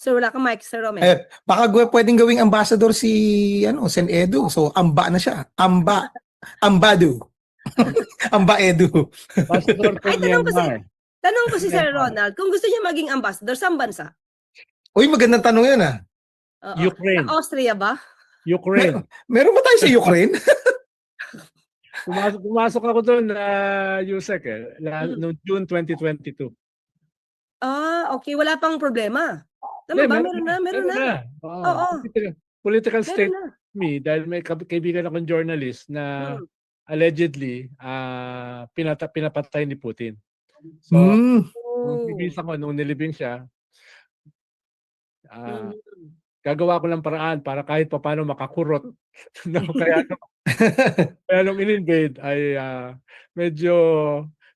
So wala kang mic, Sir Romel. Baka pwedeng gawing ambassador si Sen Edu. So amba na siya. Ambado. Amba Edu. Ambassador for Ay, Myanmar. tanong ko si Sir Ronald, kung gusto niya maging ambassador, saan bansa? Uy, magandang tanong yan Oo. Ukraine. Sa Austria ba? Ukraine. Meron ba tayo sa Ukraine? Pumasok ako doon Yusek noong June 2022. Okay. Wala pang problema. Tama ba? Meron na. Oo. Political Meron statement na. me dahil may kaibigan akong journalist na allegedly pinapatay ni Putin. So, nung bibisa ko, nung nilibing siya, gagawa ko ng paraan para kahit paano makakurot. Kaya nung in-invade ay medyo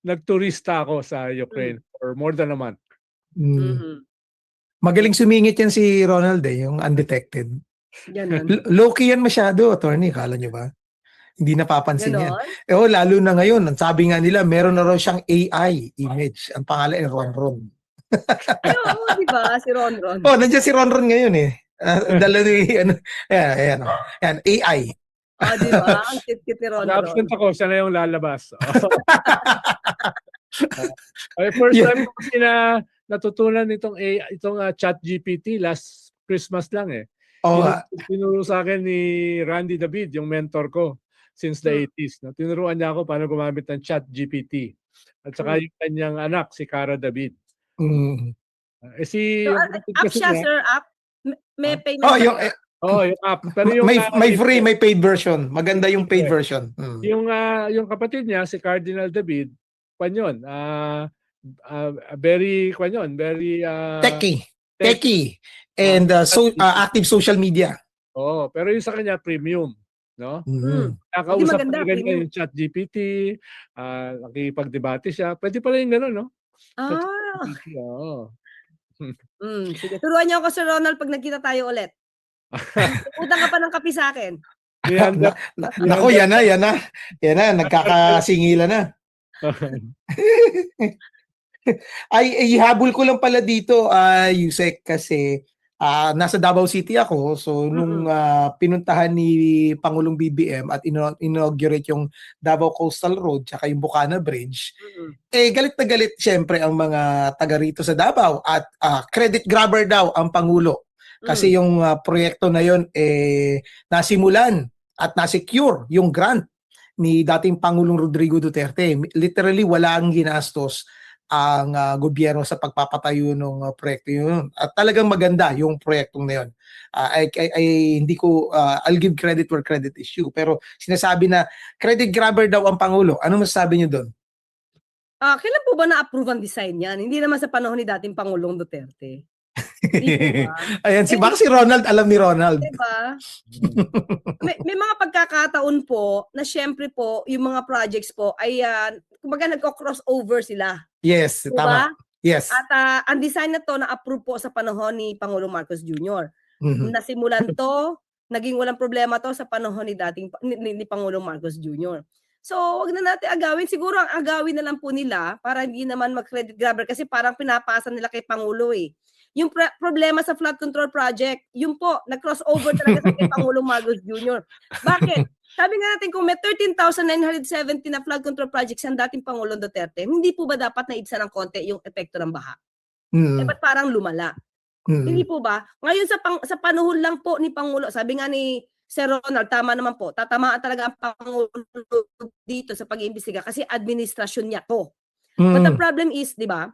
nagturista ako sa Ukraine for more than a month. Magaling sumingit yan si Ronald yung undetected. Low-key yan masyado, attorney. Kala nyo ba? Hindi napapansin yan. Lalo na ngayon, ang sabi nga nila, meron na raw siyang AI image. Ang pangalan ay Ronron. Oo, di ba? Si Ronron. Nandiyan si Ronron ngayon dala ni, ayan, AI. Di ba? Ang kit-kit ni Ronron. Absent ako, siya na yung lalabas. First time ko kasi na natutunan itong ChatGPT last Christmas lang Tinuro sa akin ni Randy David, yung mentor ko since the 80s. Tinuruan niya ako paano gumamit ng ChatGPT. At saka yung kanyang anak, si Cara David. App siya, sir? App? May payment? yung app. Pero yung, may free, may paid version. Maganda yung paid version. Yung kapatid niya, si Cardinal David, very techy and active social media. Pero yung sa kanya premium, no? Nakausap talaga niya yung ChatGPT, nakikipagdebate siya. Pwede pala yung gano'n, no? Sige, turuan niyo ako, Sir Ronald, pag nagkita tayo ulit. Utang ka pa ng kape sa akin. Nako, yan na. Nagkakasingilan na. Ay ihabol ko lang pala dito, Yusek, kasi nasa Davao City ako. So nung pinuntahan ni Pangulong BBM at inaugurate yung Davao Coastal Road tsaka yung Bukana Bridge, galit na galit syempre ang mga taga rito sa Davao at credit grabber daw ang Pangulo. Kasi yung proyekto na yon nasimulan at nasecure yung grant ni dating Pangulong Rodrigo Duterte. Literally walang ginastos ang gobyerno sa pagpapatayo ng proyekto yun. At talagang maganda yung proyektong na yun. Hindi ko, I'll give credit where credit is due. Pero sinasabi na credit grabber daw ang Pangulo. Ano masasabi niyo doon? Kailan po ba na-approve ang design yan? Hindi naman sa panahon ni dating Pangulong Duterte. Ayan, baka si Ronald, alam ni Ronald. Diba? may mga pagkakataon po na syempre po, yung mga projects po ay kumbaga nagko-crossover sila. Yes, diba? Tama. Yes. At ang design na to na-approve po sa panahon ni Pangulong Marcos Jr. Nasimulan to, naging walang problema to sa panahon ni Pangulong Marcos Jr. So, wag na natin agawin. Siguro ang agawin na lang po nila para hindi naman mag-credit grabber kasi parang pinapasa nila kay Pangulo Yung problema sa flood control project, yun po, nag-crossover talaga sa kay Pangulong Marcos Jr. Bakit? Sabi nga natin, kung may 13,970 na flood control projects ang dating Pangulong Duterte, hindi po ba dapat naibsan ng konti yung epekto ng baha? Ba't parang lumala? Hindi po ba? Ngayon sa panahon lang po ni Pangulo, sabi nga ni Sir Ronald, tama naman po, tatamaan talaga ang Pangulo dito sa pag-iimbestiga kasi administrasyon niya to. But the problem is, di ba,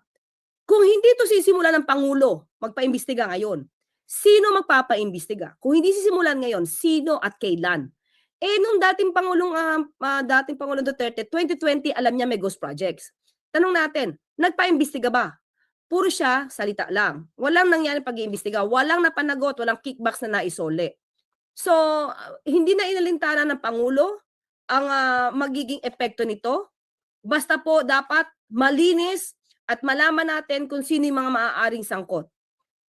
kung hindi ito sisimula ng Pangulo, magpa-imbestiga ngayon, sino magpapa-imbestiga? Kung hindi sisimulan ngayon, sino at kailan? Nung dating Pangulong Duterte, 2020, alam niya may ghost projects. Tanong natin, nagpa-imbestiga ba? Puro siya, salita lang. Walang nangyari pag-iimbestiga, walang napanagot, walang kickbacks na naisole. So, hindi na inalintana ng Pangulo ang magiging epekto nito. Basta po dapat malinis at malaman natin kung sino yung mga maaaring sangkot.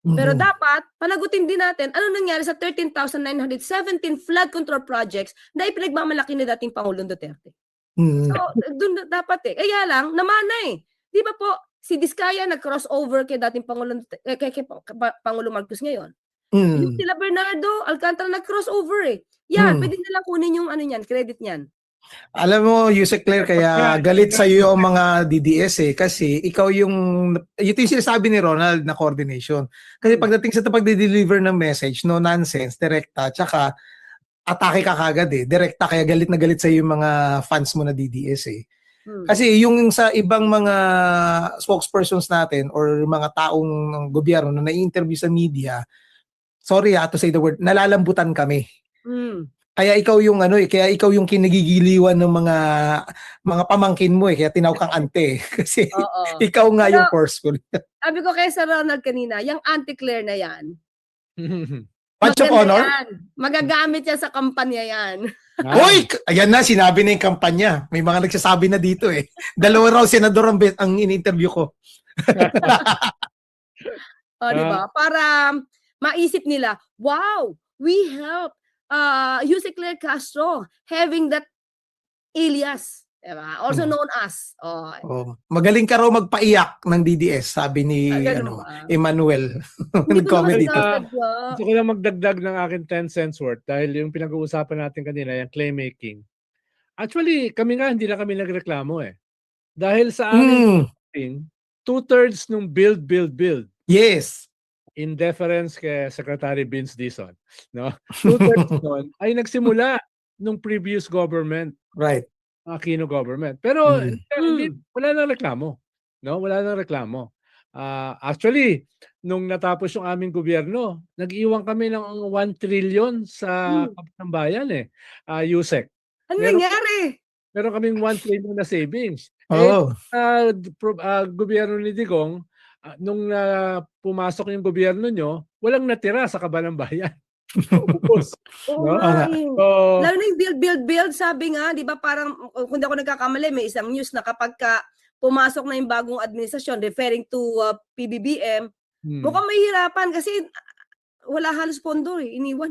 Pero dapat, panagutin din natin ano nangyari sa 13,917 flood control projects na ipinagmamalaki ni dating Pangulong Duterte. So, doon dapat Kaya lang, namana Di ba po, si Diskaya nag-crossover kay dating Pangulo Marcos ngayon. Yung Mm. sila Bernardo Alcantara nag-crossover eh. Yan, Mm. pwede nilang kunin yung ano niyan, credit niyan. Alam mo, Yusek Claire, kaya galit sa iyo ang mga DDS kasi ikaw ito yung sinasabi ni Ronald na coordination. Kasi pagdating sa pagde-deliver ng message, no nonsense, direkta, tsaka atake ka kagad direkta, kaya galit na galit sa iyo yung mga fans mo na DDS Kasi yung sa ibang mga spokespersons natin or mga taong gobyerno na na-interview sa media, sorry to say the word, nalalambutan kami. Kaya ikaw yung kaya ikaw yung kinagigiliwan ng mga pamangkin mo kaya tinawag kang ante kasi Oo. ikaw nga Pero, yung forceful. sabi ko kay Sir Ronald kanina, yung anti-Claire na yan, Badge of maganda honor? yan. Magagamit yan sa kampanya yan. Hoy! Ayan na, sinabi na yung kampanya. May mga nagsasabi na dito Dalawa raw senador ang in-interview ko. Di ba? Para maisip nila, wow, we help Jose Claire Castro having that alias. Diba? Also known as. Magaling ka raw magpaiyak ng DDS, sabi ni Emmanuel. Nag-comment dito. Gusto ko lang magdagdag ng akin 10 cents worth dahil yung pinag-uusapan natin kanina, yung claim making. Actually, kami nga hindi na kami nagreklamo Dahil sa amin, 2/3 nung build. Yes. In deference kay Secretary Vince Dizon, no? 2/3 nun ay nagsimula nung previous government. Right. Aquino government. Pero wala nang reklamo. No? Wala nang reklamo. Actually, nung natapos yung aming gobyerno, nag-iwan kami ng 1 trillion sa Kapitan-Bayan Yusek. Ano nangyari? Meron kaming 1 trillion na savings. Gobyerno ni Digong, nung pumasok yung gobyerno nyo, walang natira sa Kabalang-Bayan. Lalo na yung build, sabi nga, di ba parang, kung di ako nagkakamali, may isang news na kapag pumasok na yung bagong administrasyon, referring to PBBM, mukhang mahihirapan kasi wala halos pondo iniwan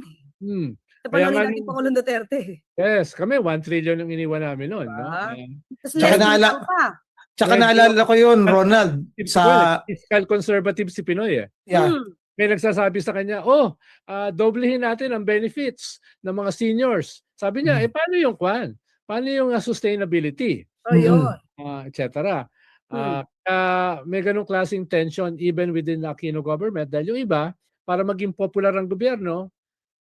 Sa panahon ni dating Pangulong Duterte. Yes, kami 1 trillion yung iniwan namin noon. Tsaka naalala ko yun, Ronald, sa fiscal conservative si Pinoy Yeah. May nagsasabi sa kanya, doblehin natin ang benefits ng mga seniors. Sabi niya, paano yung kwan? Paano yung sustainability? Et cetera. May ganong klaseng tension even within the Aquino government dahil yung iba, para maging popular ang gobyerno,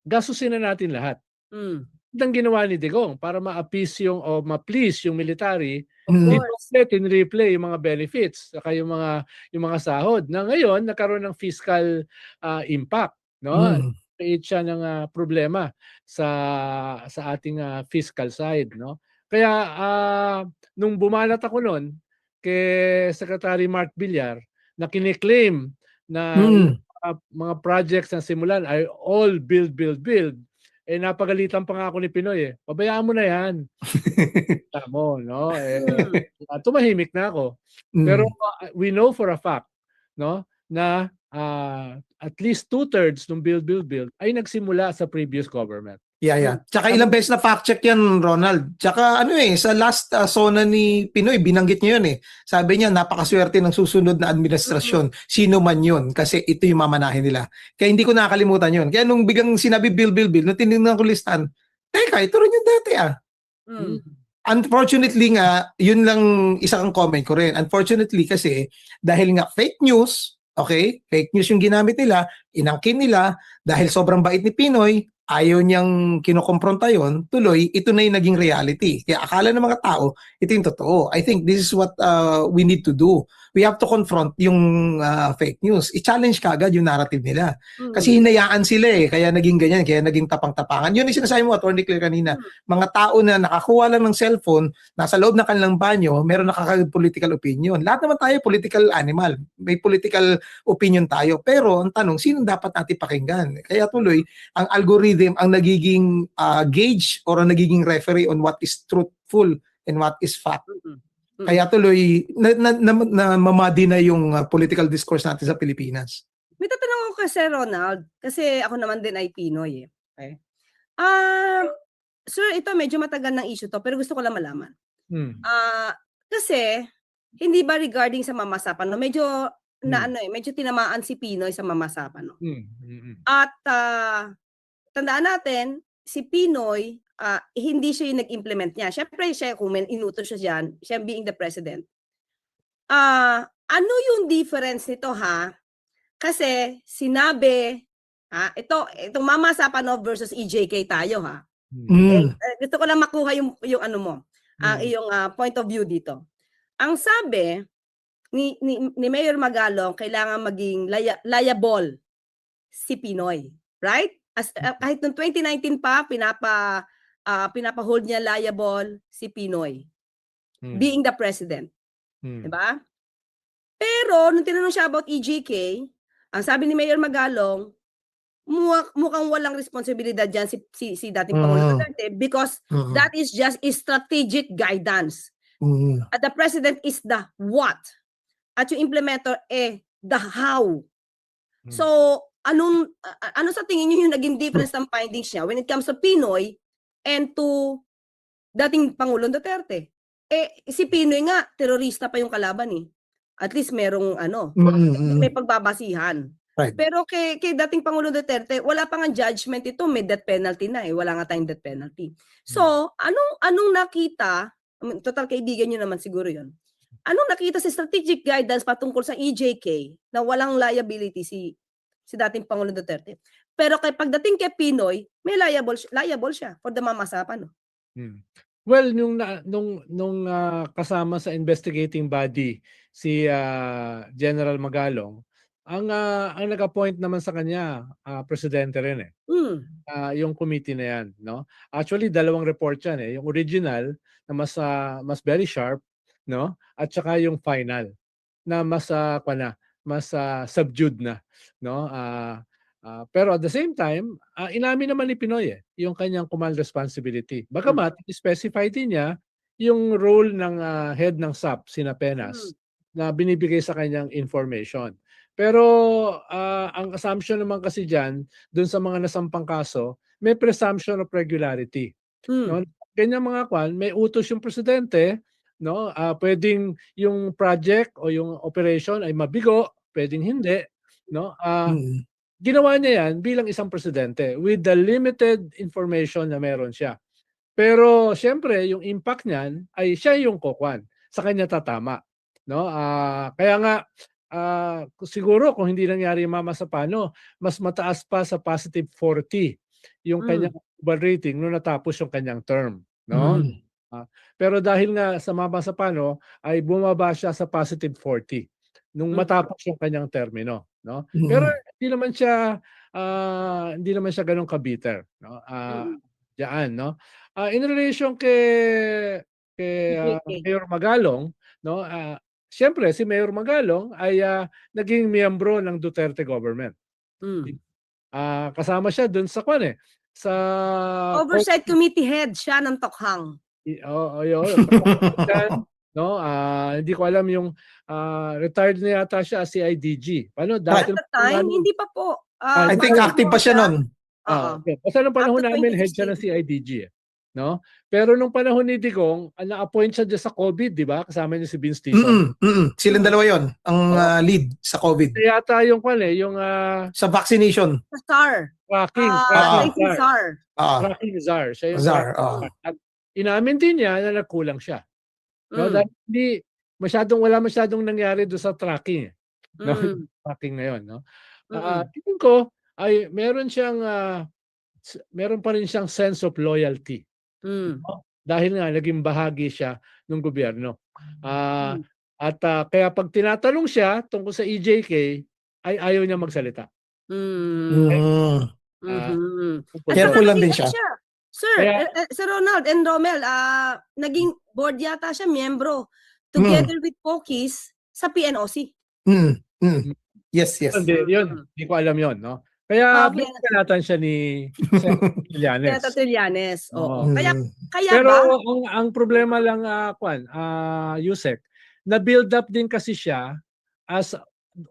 gasusin na natin lahat. Ang ginawa ni Digong para ma-appease o ma-please yung military, in-replay yung mga benefits saka yung mga sahod na ngayon nagkaroon ng fiscal impact, no? Create siya ng problema sa ating fiscal side, no? Kaya nung bumalat ako noon kay Secretary Mark Villar na kiniklaim na mga projects na simulan ay all build, napagalitan pa nga ako ni Pinoy pabayaan mo na yan. Tamo, no? Tumahimik na ako. Pero we know for a fact, no, na at least 2/3 ng build ay nagsimula sa previous government. Yeah. Tsaka ilang beses na fact check yan, Ronald. Tsaka sa last zona ni Pinoy, binanggit niya yun Sabi niya, napakaswerte ng susunod na administrasyon. Sino man yun, kasi ito yung mamanahin nila. Kaya hindi ko nakakalimutan yun. Kaya nung biglang sinabi bill, nung tinignan ko listan, teka, ito rin yung dati Unfortunately nga, yun lang isang comment ko rin. Unfortunately kasi, dahil nga fake news, fake news yung ginamit nila, inangkin nila, dahil sobrang bait ni Pinoy, ayaw niyang kinokompronta yon, tuloy, ito na yung naging reality. Kaya akala ng mga tao, ito yung totoo. I think this is what we need to do. We have to confront yung fake news. I-challenge kagad yung narrative nila. Kasi hinayaan sila kaya naging ganyan, kaya naging tapang-tapangan. Yun yung sinasabi mo, Atty. Claire kanina. Mga tao na nakakuha lang ng cellphone, nasa loob ng kanilang banyo, meron political opinion. Lahat naman tayo political animal. May political opinion tayo. Pero ang tanong, sino dapat natin pakinggan? Kaya tuloy, ang algorithm ang nagiging gauge or ang nagiging referee on what is truthful and what is fact. Kaya tuloy, namamadi na yung political discourse natin sa Pilipinas. May tatanong ako kasi, Ronald, kasi ako naman din ay Pinoy Okay? Sir, ito medyo matagal ng issue to, pero gusto ko lang malaman. Kasi, hindi ba regarding sa Mamasapan, no? Medyo na Hmm. medyo tinamaan si Pinoy sa Mamasapan, no? Mm. At tandaan natin, si Pinoy, hindi siya yung nag-implement niya. Siyempre, siya, kung may inutos siya diyan, siya being the president. Ano yung difference nito, ha? Kasi sinabi, itong Mamasapan versus EJK tayo, ha? Gusto ko lang makuha yung ano mo, ang iyong point of view dito. Ang sabi ni Mayor Magalong, kailangan maging liable si Pinoy, right? Kahit noong 2019 pa, pinapa-hold niya liable si Pinoy, being the president. Diba? Pero, nung tinanong siya about EJK, ang sabi ni Mayor Magalong, mukhang walang responsibilidad dyan si dating Pangulong Duterte because that is just a strategic guidance. At the president is the what. At yung implementer the how. So, ano sa tingin niyo yung naging difference ng findings niya when it comes to Pinoy and to dating Pangulong Duterte? Si Pinoy nga, terorista pa yung kalaban eh. At least merong may pagbabasihan. Right. Pero kay dating Pangulong Duterte, wala pa nga judgment ito, may death penalty na eh. Wala nga tayong death penalty. So, anong nakita, total kaibigan niyo naman siguro yun. Anong nakita sa strategic guidance patungkol sa EJK na walang liability si dating Pangulong Duterte? Pero pagdating kay Pinoy, may liable siya for the Mamasapan. No? Well, nung kasama sa investigating body si General Magalong, ang nag-appoint naman sa kanya presidente rin eh. Yung committee na yan, no? Actually, dalawang report yan eh. Yung original na mas very sharp, no? At saka yung final na mas subdued na, no? Pero at the same time, inamin naman ni Pinoy yung kanyang command responsibility. Bagamat specify din niya yung role ng head ng SAP, sina Penas, na binibigay sa kanyang information. Pero ang assumption naman kasi diyan, dun sa mga nasampang kaso, may presumption of regularity. No? Ganyan mga may utos yung presidente, no? Pwedeng yung project o yung operation ay mabigo, pwedeng hindi, no? Ginawa niya yan bilang isang presidente with the limited information na meron siya. Pero siyempre, yung impact niyan ay siya yung kokwan. Sa kanya tatama. No? Kaya nga, siguro kung hindi nangyari yung Mamasapano, mas mataas pa sa positive 40 yung kanyang approval rating nung natapos yung kanyang term. No? Pero dahil nga sa Mamasapano ay bumaba siya sa positive 40 nung matapos yung kanyang termino. No? Pero hindi naman siya ganun ka-bitter, no? Diyan, no? In relation kay Mayor Magalong, no? Siyempre si Mayor Magalong ay naging miyembro ng Duterte government. Kasama siya dun sa sa Oversight Committee head siya ng Tokhang. No, hindi ko alam yung retired na yata siya as CIDG. Paano dati at the time hindi pa po. I think active pa siya noon. Basta nung panahon After namin head siya ng CIDG, no? Pero nung panahon ni Digong, na-appoint siya dyan sa COVID, di ba? Kasama niya si Vince Tison. Silang dalawa 'yon, ang lead sa COVID. Kaya yata yung yung sa vaccination. Sa SAR. Tracking SAR. Tracking czar. Siya yung SAR. At inamin din niya na nagkulang siya. No, dahil wala masyadong nangyari doon sa tracking. No? Tracking na 'yon, no? Tingin ko ay meron pa rin siyang sense of loyalty. No? Dahil nga naging bahagi siya ng gobyerno. At kaya pag tinatanong siya tungkol sa EJK ay ayaw niya magsalita. Careful lang din siya. Sir, Sir Ronald and Romel, naging board yata siya, miyembro, together with Pokis sa PNOC. Yes. Hindi ko alam yon, no? Kaya pinagkalatan siya ni Senator Trillanes. Oo. Kaya pero ba? ang problema lang Yusek, na-build up din kasi siya as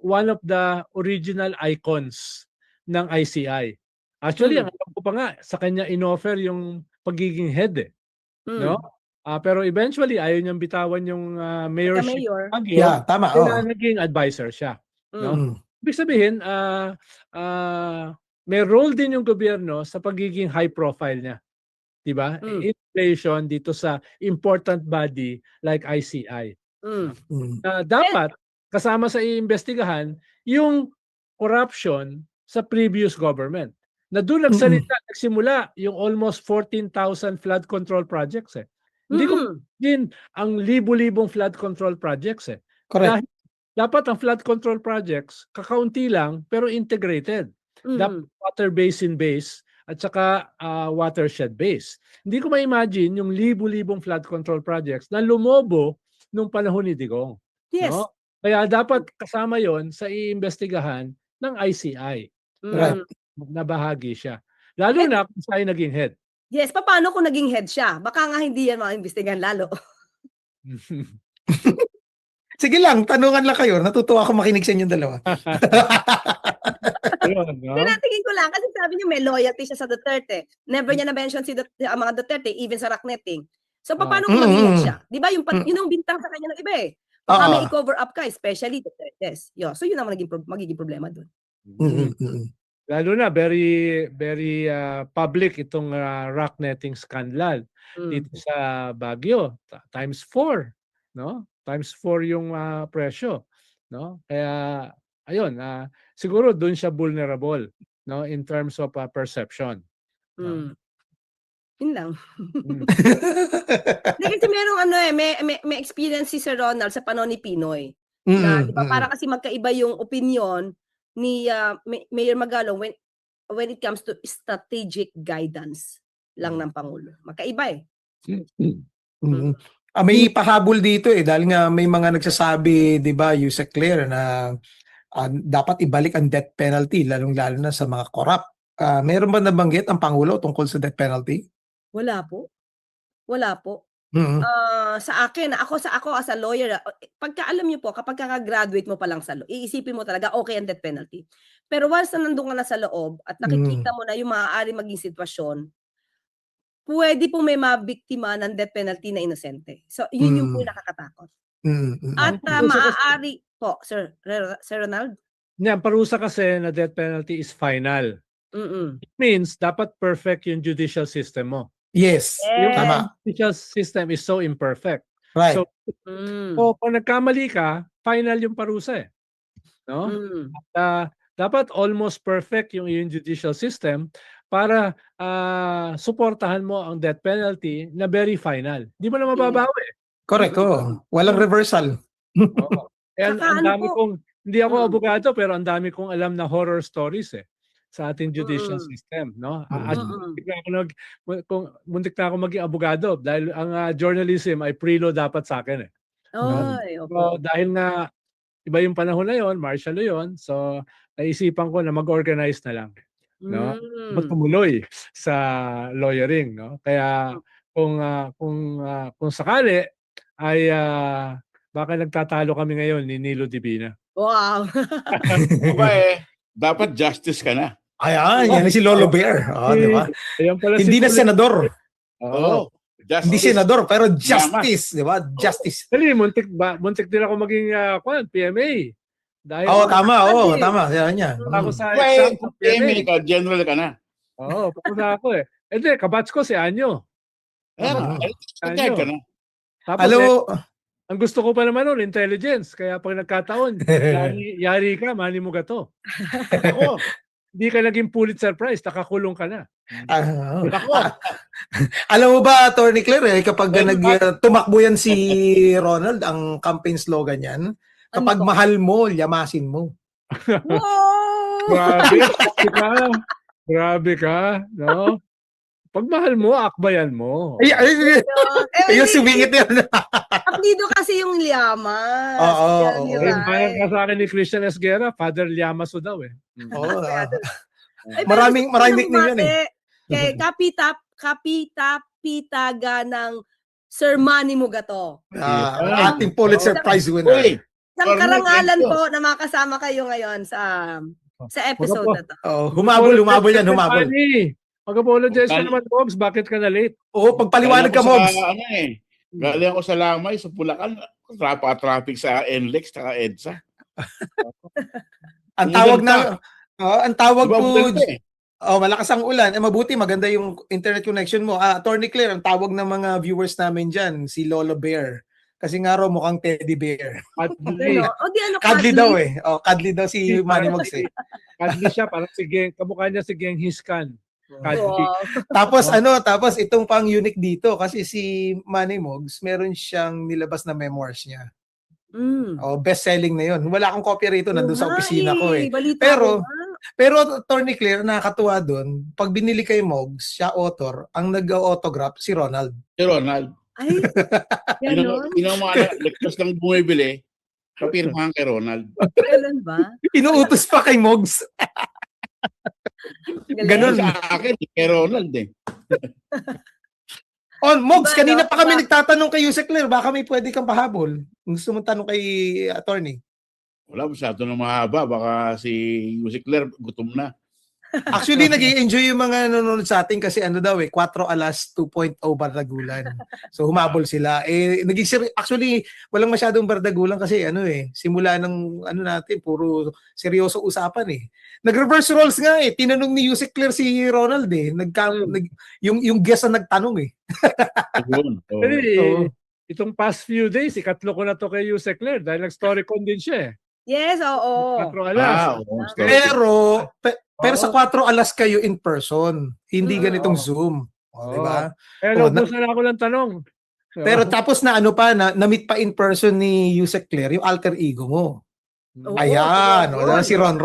one of the original icons ng ICI. Actually, ang alam ko pa nga, sa kanya in-offer yung pagiging head no? Pero eventually, ayaw niyang bitawan yung mayorship Mayor. Baguio. Yeah, tama. Kaya naging advisor siya. No? Mm. Ibig sabihin, may role din yung gobyerno sa pagiging high profile niya. Diba? Inflation dito sa important body like ICI. Dapat kasama sa iimbestigahan yung corruption sa previous government. Na doon nagsimula yung almost 14,000 flood control projects eh. Hindi ko din ang libo-libong flood control projects eh. Correct. Dapat ang flood control projects kakaunti lang pero integrated. Dapat water basin base at saka watershed base. Hindi ko ma-imagine yung libo-libong flood control projects na lumobo nung panahon ni Digong. Yes. No? Kaya dapat kasama yon sa iimbestigahan ng ICI. Right. Na bahagi siya. Lalo na kung siya ay naging head. Yes, paano kung naging head siya? Baka nga hindi yan maimbestigahan lalo. Sige lang, tanungan lang kayo. Natutuwa ako makinig sa inyong dalawa. Yun, no? Tinatingin ko lang kasi sabi niyo may loyalty siya sa Duterte. Never niya na-mention ang mga Duterte, even sa Rockneting. So, paano kung maging head siya? Di ba yung ang bintang sa kanya ng iba eh. Baka may i-cover up ka, especially Dutertes. So, yun ang magiging problema dun. Lalo na, very, very public itong rocknetting scandal dito sa Baguio. Times 4. No? Times 4 yung presyo. No? Kaya, ayun, siguro doon siya vulnerable, no, in terms of perception. No? Yun lang. Kasi merong may experience si Sir Ronald sa panahon ni Pinoy. Na, diba, para kasi magkaiba yung opinion ni Mayor Magalong when it comes to strategic guidance lang ng Pangulo. Magkaiba eh. May pahabol dito eh dahil nga may mga nagsasabi, 'di ba, Yusek Claire, na dapat ibalik ang death penalty lalong-lalo na sa mga corrupt. Meron ba nabanggit ang Pangulo tungkol sa death penalty? Wala po. Wala po. Sa akin, ako as a lawyer, pagka alam niyo po, kapag kaka-graduate mo pa lang sa law, iisipin mo talaga okay ang death penalty. Pero once na nandun ka na sa loob at nakikita mo na yung maaari maging sitwasyon, pwede po may mabiktima ng death penalty na inosente. So, yun yung po nakakatakot. At maaari po, Sir Ronald? Yan, parusa kasi na death penalty is final. It means dapat perfect yung judicial system mo. Yes. Yung Tama. judicial system is so imperfect. Right. So, kung nagkamali ka, final yung parusa eh. No? At, dapat almost perfect yung judicial system para suportahan mo ang death penalty na very final. Di mo na mababawi. Correct. Walang reversal. And ang dami kong, hindi ako abogado pero ang dami kong alam na horror stories eh sa ating judicial system, no? Muntik na ako maging abogado dahil ang journalism ay pre-law dapat sa akin eh. So, dahil nga iba yung panahon na yon, martial law yon, so naisipan ko na mag-organize na lang, no? Magtumuloy sa lawyering, no? Kaya kung sakali ay baka nagtatalo kami ngayon ni Nilo Divina. Wow. Dapat justice ka na. Yan si Lolo Bear. Di ba? Hindi na senador. Hindi senador pero justice, di ba? Justice. Dali, muntik din ako maging PMA. Dahil tama. Yan niya. Ako sa exam sa PMA ka, general ka na. Papunta ako eh. Hindi, kabatch ko si Anyo. Retired ka na. Tapos ang gusto ko pa naman nun, intelligence. Kaya pag nagkataon, yari ka, mani mo gato. Hindi ka naging Pulitzer Prize, nakakulong ka na. Alam mo ba, Attorney Claire, kapag tumakbo yan si Ronald, ang campaign slogan yan, kapag mahal mo, yamasin mo. Grabe ka, no? Pag mahal mo, akbayan mo. Ayun, sumingit yan. Apelido kasi yung Llamas. Parang ka sa akin ni Christian Esguerra, Father Llamaso daw eh. Maraming nickname yan eh. Kay kapita-pitaga ng Sir Manny Mugato. Ating Pulitzer Prize winner. Isang karangalan po na makasama kayo ngayon sa episode na to. Humabol yan. Mag-apologize ka naman, Bobs. Bakit ka na late? Pagpaliwanag ka, Mobs. Galing ako sa Lamay, sa Bulacan, traffic sa NLEX, saka EDSA. Ang tawag Maganda. ang tawag Diba, po, maganda eh. malakas ang ulan. Mabuti, maganda yung internet connection mo. Attorney Claire, ang tawag ng mga viewers namin dyan, si Lolo Bear. Kasi nga raw mukhang teddy bear. Cuddly. Ano? O di ano, Cuddly daw eh. Cuddly daw si Manny Mogs eh. Cuddly siya, parang si Geng, kamukha niya si Genghis Khan. Cuddly. Wow. Tapos itong pang unique dito kasi si Manny Mogs, meron siyang nilabas na memoirs niya. Best-selling na yun. Wala akong copy rito, nandun sa opisina ko eh. Balita Pero- ko nga. Pero Attorney Claire, nakakatuwa doon, pag binili kay Mogs, siya author, ang nag-autograph si Ronald. Si Ronald. Ay, ganon? Yun ang mga lectures lang bumibili, kapirmahan kay Ronald. Ganon ba? Inuutos pa kay Mogs. Galing. Ganon. Sa akin, kay Ronald eh. Mogs, Diba, kanina no? pa kami Diba? nagtatanong kay Yusek Claire, baka may pwede kang pahabol. Gusto mong tanong kay attorney. Wala, masyado na mahaba. Baka si Yusek Claire gutom na. Actually, nag-i-enjoy yung mga nanonood sa atin kasi 4 alas 2.0 bardagulan. So humabol sila. Actually, walang masyadong bardagulan kasi simula ng natin, puro seryoso usapan eh. Nag-reverse roles nga eh. Tinanong ni Yusek Claire si Ronald eh. Yung guest na nagtanong eh. Ayun. Oh. Pero itong past few days, ikatlo ko na to kay Yusek Claire dahil nag-storycon din siya eh. Yes, oo. 4 alas. Oo, Pero sa 4 alas kayo in person, hindi ganitong Zoom. Oo. Diba? Pero Oh, naubusan na ako ng tanong. Pero tapos na-meet pa in person ni Yusek Claire, yung alter ego mo. Oo, Ayan, si wala Ron. si Ron.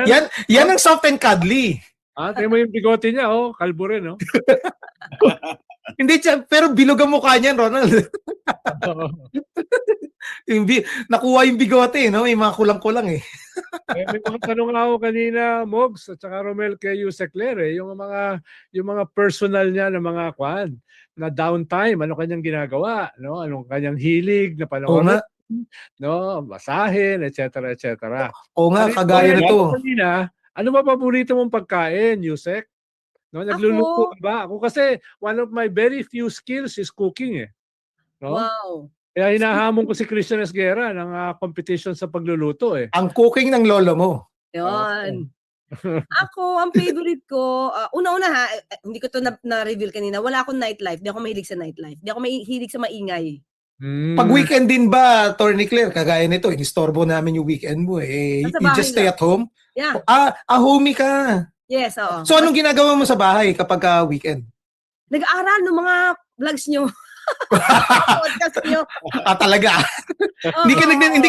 Yan. Yan ang soft and cuddly. Tingnan mo yung bigote niya, kalbo rin, Hindi, pero bilog ang mukha niyan, Ronald. Nakuha yung bigote, no? May mga kulang-kulang eh. May mga tanong ako kanina, Mogs, at saka Romel kay Yusek Claire, yung mga personal niya na mga na downtime, ano kanyang ginagawa, no? Anong kanyang hilig na Oo panahon, nga, no? Basahin, etc., etc. kagaya nito. Kanina, ano ba paborito mong pagkain, Yusek? No, nagluluto ka ba? Ako kasi one of my very few skills is cooking eh. No? Wow. Kaya hinahamon ko si Christian Esguerra ng competition sa pagluluto eh. Ang cooking ng lolo mo. Yun. Ako, ang favorite ko, una-una ha, hindi ko to na-reveal kanina, wala akong nightlife. Di ako mahilig sa nightlife. Di ako mahilig sa maingay. Pag weekend din ba, Attorney Claire, kagaya nito, inistorbo namin yung weekend mo eh. Nasa You bahay just stay lang. at home? Yeah. Homie ka. Yes, oo. So anong ginagawa mo sa bahay kapag weekend? Nag-aaral ng mga vlogs nyo. Podcast nyo. Talaga? Hindi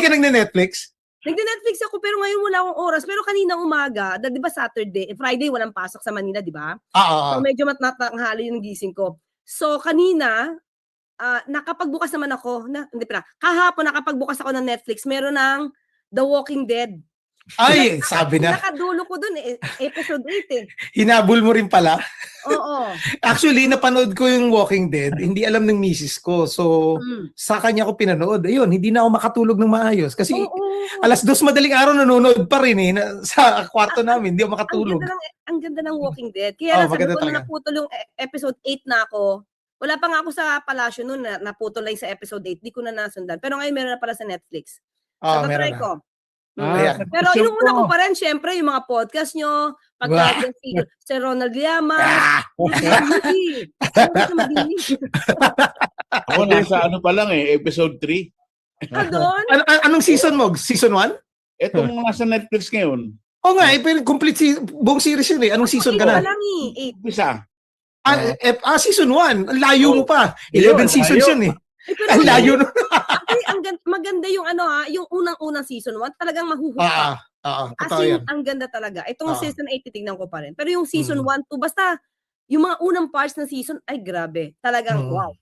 ka nagne-Netflix? Nagde-Netflix ako pero ngayon wala akong oras. Pero kanina umaga, di ba Saturday, Friday walang pasok sa Manila, di ba? So medyo matnatanghali yung gising ko. So kanina, nakapagbukas naman ako, kahapon nakapagbukas ako ng Netflix, meron ng The Walking Dead. Ay, sabi na. Nakadulo ko dun episode 8 eh. Hinabol mo rin pala. Oo. Actually, napanood ko yung Walking Dead. Hindi alam ng misis ko. So, sa kanya ko pinanood. Ayun, hindi na ako makatulog ng maayos. Kasi alas 2 madaling araw nanonood pa rin eh. Sa kwarto namin, hindi ako makatulog. Ang ganda ng Walking Dead. Kaya sabi ko talaga. na naputol yung episode 8 na ako. Wala pa nga ako sa palasyo noon na naputol lang sa episode 8. Di ko na nasundan. Pero ngayon meron na pala sa Netflix. Meron na. Ko. Ayan. Pero inuuna ko pa rin, syempre, yung mga podcast nyo, pagka si Ronald Llamas, Ako nasa pa lang episode 3. doon? Anong season mo? Season 1? Itong nasa Netflix ngayon. Oo nga, pero complete buong series yun eh. Anong season ka na? Wala ni 8. Isa. Season 1. Layo mo pa. 11 seasons yun eh. Ang layo nun. Maganda yung yung unang-unang season 1, talagang mahuhusay. Totoo yan. Ang ganda talaga. Itong season 8 titignan ko pa rin. Pero yung season 1, 2, basta yung mga unang parts ng season, ay grabe. Talagang wow.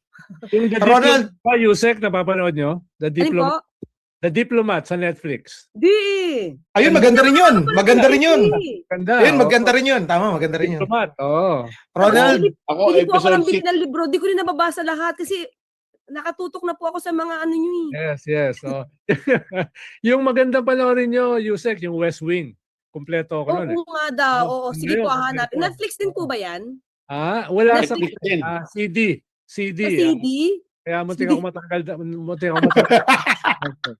Yung The Ronald, Diplomat pa, Yusek, napapanood nyo? The Diplomat. The Diplomat sa Netflix. Ayun, maganda rin yun. Maganda rin yun. Ganda. Ayun, maganda rin yun. Tama, maganda rin yun. Diplomat, Ronald, Ako Hindi po ako episode lang bili ng libro. Di ko rin nababasa lahat kasi nakatutok na po ako sa mga ano nyo eh. Yes. Yung magandang panoorin nyo, Yusek, yung West Wing. Kompleto ako nun eh. Oo nga daw. Oo, sige po, Ngayon, hanapin. kompleto. Netflix din po ba yan? Wala sa Netflix din. CD. Sa CD? Kaya muntik ako matanggal. Muntik ako matanggal.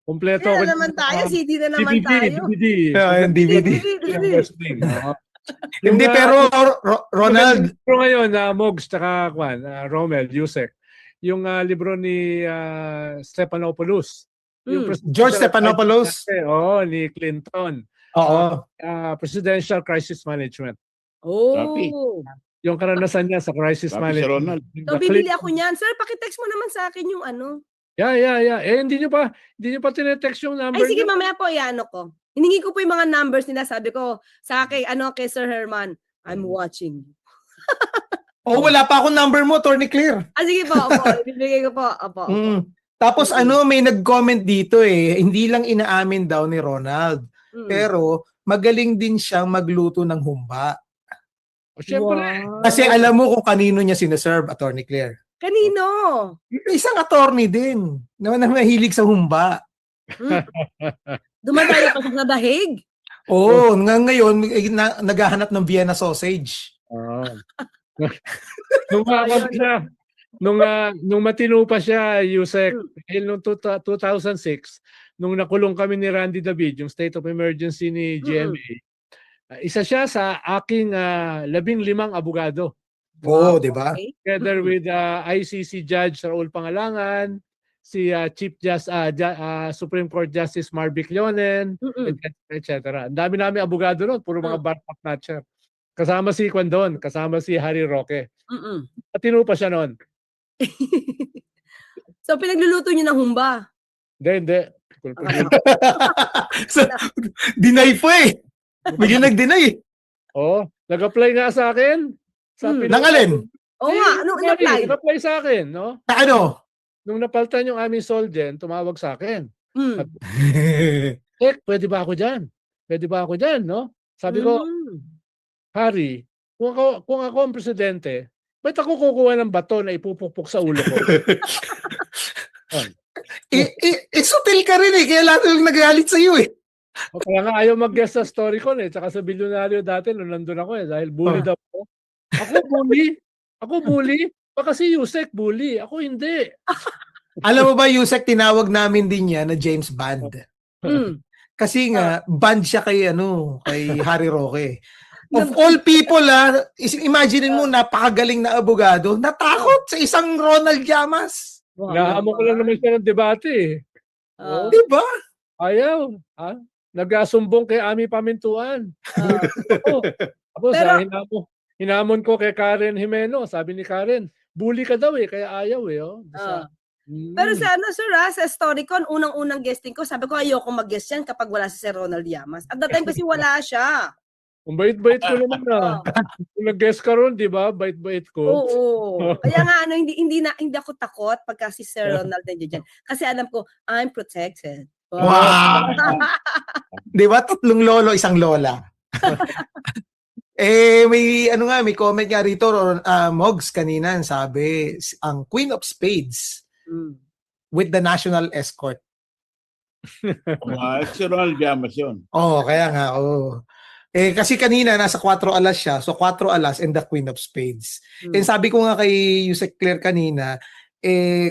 Kompleto Kaya ako. na naman tayo, CD na naman DVD, tayo. DVD. Yung DVD. Yung wrestling. Oo. Hindi, pero Ronald, libro ngayon na Mogs tsaka Rommel, Yusek. Yung libro ni Stephanopoulos. Yung George Stephanopoulos. Ni Clinton. Oo. Presidential Crisis Management. Copy. Yung karanasan niya sa crisis Copy si management. Ronald. So, bibili ako niyan. Sir, pakitext mo naman sa akin yung ano. Yeah. Hindi niyo pa tinetext yung number Ay, sige, niyo. mamaya po, iano ko. Hiningi ko po yung mga numbers nila. Sabi ko, sa akin, kay Sir Herman, I'm watching. Wala pa akong number mo, Attorney Claire. Sige po, opo. Ibibigay ko po. Opo. Tapos may nag-comment dito hindi lang inaamin daw ni Ronald, pero magaling din siyang magluto ng humba. Siyempre. Kasi alam mo kung kanino niya sineserve, Attorney Claire. Kanino? Isang attorney din na mahilig sa humba. Dumadayo pa sa dahig. Ngayon naghahanap ng Vienna sausage. Nung matino pa siya, Yusek, noong 2006, nung nakulong kami ni Randy David, yung state of emergency ni GMA, isa siya sa aking 15 abogado. Di ba? Okay. Together with ICC Judge Raul Pangalangan, si Supreme Court Justice Marvick Leonen, etc. Ang dami namin abogado noon, puro mga bar patnacher. Kasama si Kwandon, kasama si Harry Roque. Matino pa siya noon. So, pinagluluto niyo ng humba? Hindi. So, deny po Bigyan nag-deny. Nag-apply nga sa akin. Nang alin? Nga, anong in-apply? Nag-apply sa akin, no? Na ano? Nung napaltan yung aming solden, tumawag sa akin. Pwede ba ako dyan? No? Sabi ko, Harry, kung ako ang presidente, ba't ako kukuha ng bato na ipupukpok sa ulo ko? Sutil ka rin kaya lahat yung nagalit sa'yo Kaya nga ayaw mag-guest sa story ko tsaka sa bilyonaryo dati nung nandun ako dahil bully daw ako. Ako bully? Baka si Yusek bully. Ako hindi. Alam mo ba, Yusek, tinawag namin din niya na James Bond. Kasi nga, band siya kay Harry Roque. Of all people, imagine mo, napakagaling na abogado, natakot sa isang Ronald Llamas. Nahamon ko lang naman siya ng debate. Di ba? Ayaw. Nagasumbong kay Ami Pamintuan. Hinamon ko kay Karen Jimeno. Sabi ni Karen, bully ka daw kaya ayaw Pero sa sa Storycon, unang-unang guesting ko, sabi ko ayoko mag-guest yan kapag wala si Sir Ronald Llamas. At that time kasi wala siya. Ang bait-bait ko naman Kung nag-guest ka ron, di ba? Bait-bait ko. Oo. Kaya nga hindi ako takot pagka si Sir Ronald nandiyan dyan. Kasi alam ko, I'm protected. Wow! Di ba? 3 lolo, 1 lola. May comment nga rito, Mogs kanina, sabi, ang Queen of Spades with the National Escort. Si Ronald Llamas yun. Kaya nga, kasi kanina, nasa 4 alas siya. So, 4 alas and the Queen of Spades. And sabi ko nga kay Yusek Claire kanina,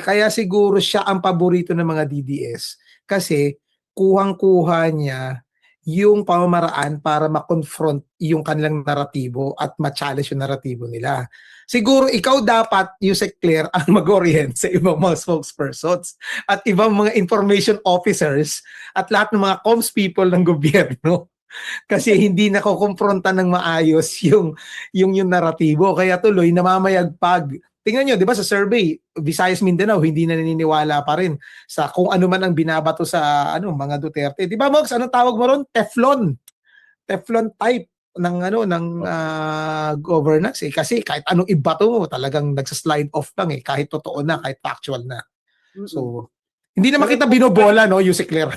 kaya siguro siya ang paborito ng mga DDS. Kasi, kuhang-kuha niya yung pamamaraan para ma-confront yung kanilang naratibo at ma-challenge yung naratibo nila. Siguro, ikaw dapat, Yusek Claire, ang mag-orient sa ibang mga spokespersons at ibang mga information officers at lahat ng mga comms people ng gobyerno. Kasi hindi nakukumpronta ng maayos yung naratibo. Kaya tuloy, namamayagpag. Tingnan nyo, di ba sa survey, Visayas Mindanao, hindi na naniniwala pa rin sa kung ano man ang binabato sa mga Duterte. Di ba, Mogs, anong tawag mo ron? Teflon. Teflon type ng governance. Kasi kahit anong ibato mo, talagang nagsa-slide off lang kahit totoo na, kahit factual na. So, hindi naman kita binobola, no, Yusek Claire.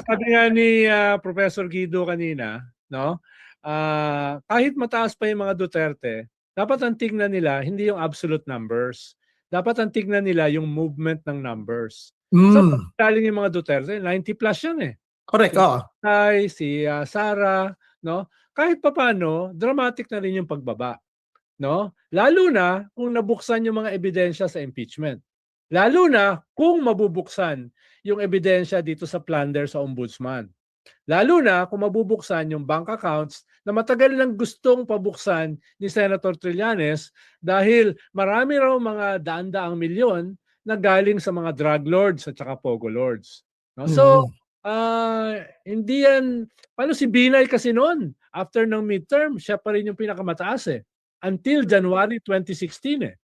Sabi nga ni Professor Guido kanina, no? Kahit mataas pa yung mga Duterte, dapat ang tignan nila hindi yung absolute numbers. Dapat ang tignan nila yung movement ng numbers. So, galing yung mga Duterte, 90 plus yan Correct, si Sara, no? Kahit papaano, dramatic na rin yung pagbaba, no? Lalo na kung nabuksan yung mga ebidensya sa impeachment. Lalo na kung mabubuksan yung ebidensya dito sa plunder sa ombudsman. Lalo na kung mabubuksan yung bank accounts na matagal nang gustong pabuksan ni Senator Trillanes dahil marami raw mga daan-daang milyon na galing sa mga drug lords at saka pogo lords. No? So, hindi yan, paano si Binay kasi noon, after ng midterm, siya pa rin yung pinakamataas eh. Until January 2016 eh.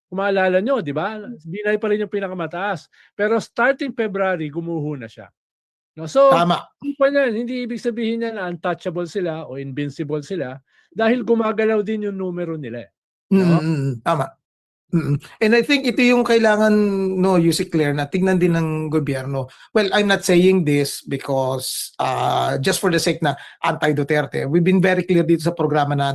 Kung maalala nyo, di ba? Binay pa rin yung pinakamataas. Pero starting February, gumuho na siya. No, so, Tama. hindi ibig sabihin niya na untouchable sila o invincible sila dahil gumagalaw din yung numero nila. No? Tama. And I think ito yung kailangan, no, Yusek Claire, na tignan din ng gobyerno. Well, I'm not saying this because just for the sake na anti-Duterte. We've been very clear dito sa programa na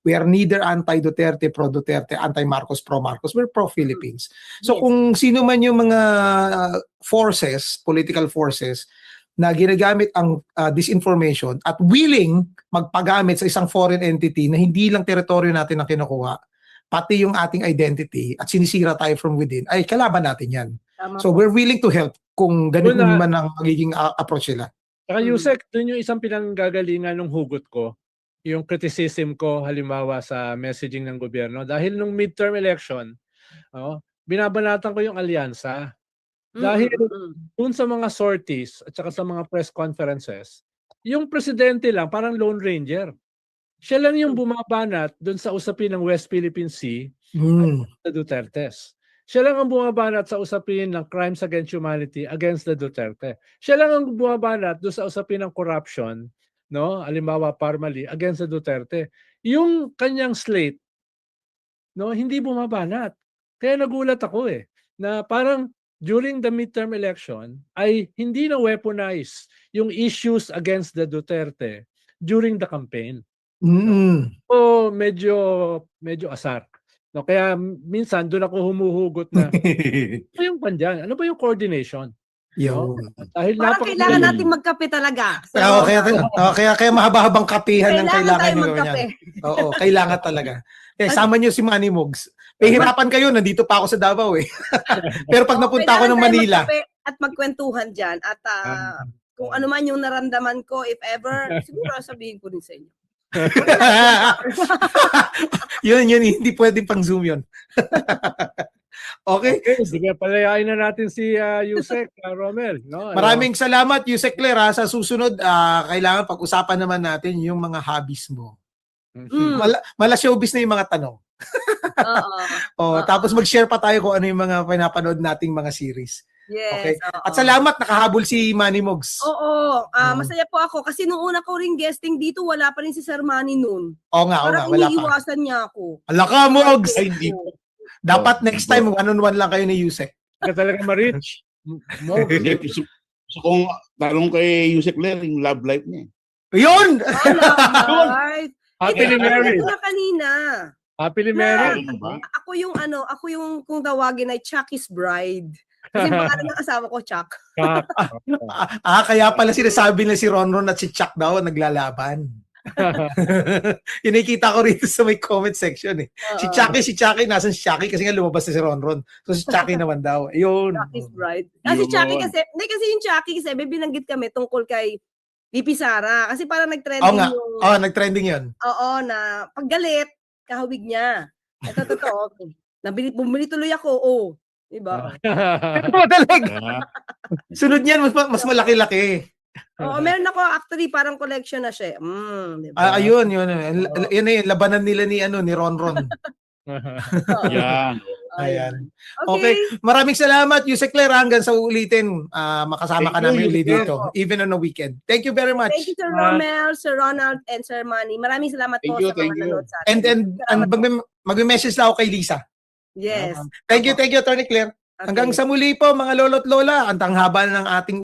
we are neither anti-Duterte, pro-Duterte, anti-Marcos, pro-Marcos. We're pro-Philippines. So kung sino man yung mga forces, political forces, na ginagamit ang disinformation at willing magpagamit sa isang foreign entity na hindi lang teritoryo natin ang kinukuha, pati yung ating identity at sinisira tayo from within, ay kalaban natin yan. Tama So po. we're willing to help kung ganun man ang magiging approach nila. Saka Yusek, dun yung isang pinanggagalingan ng hugot ko, yung criticism ko halimbawa sa messaging ng gobyerno. Dahil nung midterm election, binabanatan ko yung alyansa. Dahil dun sa mga sorties at saka sa mga press conferences, yung presidente lang parang Lone Ranger. Siya lang yung bumabanat doon sa usapin ng West Philippine Sea at the Dutertes. Siya lang ang bumabanat sa usapin ng crimes against humanity against the Duterte. Siya lang ang bumabanat doon sa usapin ng corruption, no? Halimbawa Parmali against the Duterte. Yung kanyang slate, no, hindi bumabanat. Kaya nagulat ako na parang during the midterm election ay hindi na weaponize yung issues against the Duterte during the campaign. So medyo asar. No, kaya minsan doon ako humuhugot na ano yung pandyan? Ano ba yung coordination? No? Dahil parang kailangan natin magkape talaga. So, kaya mahaba-habang kapihan ng kailangan tayo nyo magkape. Oo, kailangan talaga. Kaya sama nyo si Manny Mogs. Hirapan kayo, nandito pa ako sa Davao Pero pag napunta ako ng Manila. At magkwentuhan dyan. At kung ano man yung naramdaman ko, if ever, siguro sabihin ko din sa inyo. yun, hindi pwedeng pang Zoom yun. Okay. Sige, palayain na natin si Yusek, Romel. No? Maraming salamat, Yusek Claire. Sa susunod, kailangan pag-usapan naman natin yung mga hobbies mo. Mala showbiz na yung mga tanong. Tapos mag-share pa tayo kung ano yung mga pinapanood nating mga series. Yes. Okay. At salamat, nakahabol si Manny Mogs. Oo. Masaya po ako kasi nung una ko ring guesting dito, wala pa rin si Sir Manny noon. Oo nga, parang wala pa. iniiwasan niya ako. Alaka, Mogs! Ay, hindi po. Dapat next time, one-on-one lang kayo ni Yusek. Ka talaga ma-reach. So kung tanong kay Yusek Claire, yung love life niya. Yun! Right. Happily married. Ito na kanina. Happily married. Ako yung kung tawagin ay Chucky's Bride. Kasi pangalan ng asawa ko, Chuck. Kaya pala sinasabi na si Ronron at si Chuck daw naglalaban. Yun nakikita ko rito sa may comment section Si Chucky, nasan si Chucky? Kasi nga lumabas na si Ronron. So si Chucky naman daw. Ayun. Chucky's Bride. Kasi Chucky kasi yung Chucky kasi may binanggit kami tungkol kay VP Sara. Kasi parang nag-trending nag-trending yun. Oo, na paggalit, kahawig niya. Ito totoo. Bumili tuloy ako. Diba? Talaga. Sunod niyan, mas malaki-laki. Oo, meron ako actually parang collection na siya. Diba? Ayun. Yan labanan nila ni Ronron. Yan. Ayan. Okay. Maraming salamat, Yusek Claire. Hanggang sa ulitin, makasama ka namin ulit dito. Even on a weekend. Thank you very much. Thank you, Sir Romel, Sir Ronald, and Sir Manny. Maraming salamat po sa mga nanonood sa atin. And mag-message lang ako kay Lisa. Yes. Thank you, Attorney Claire. Hanggang sa muli po, mga lolo't lola. Ang tanghaba ng ating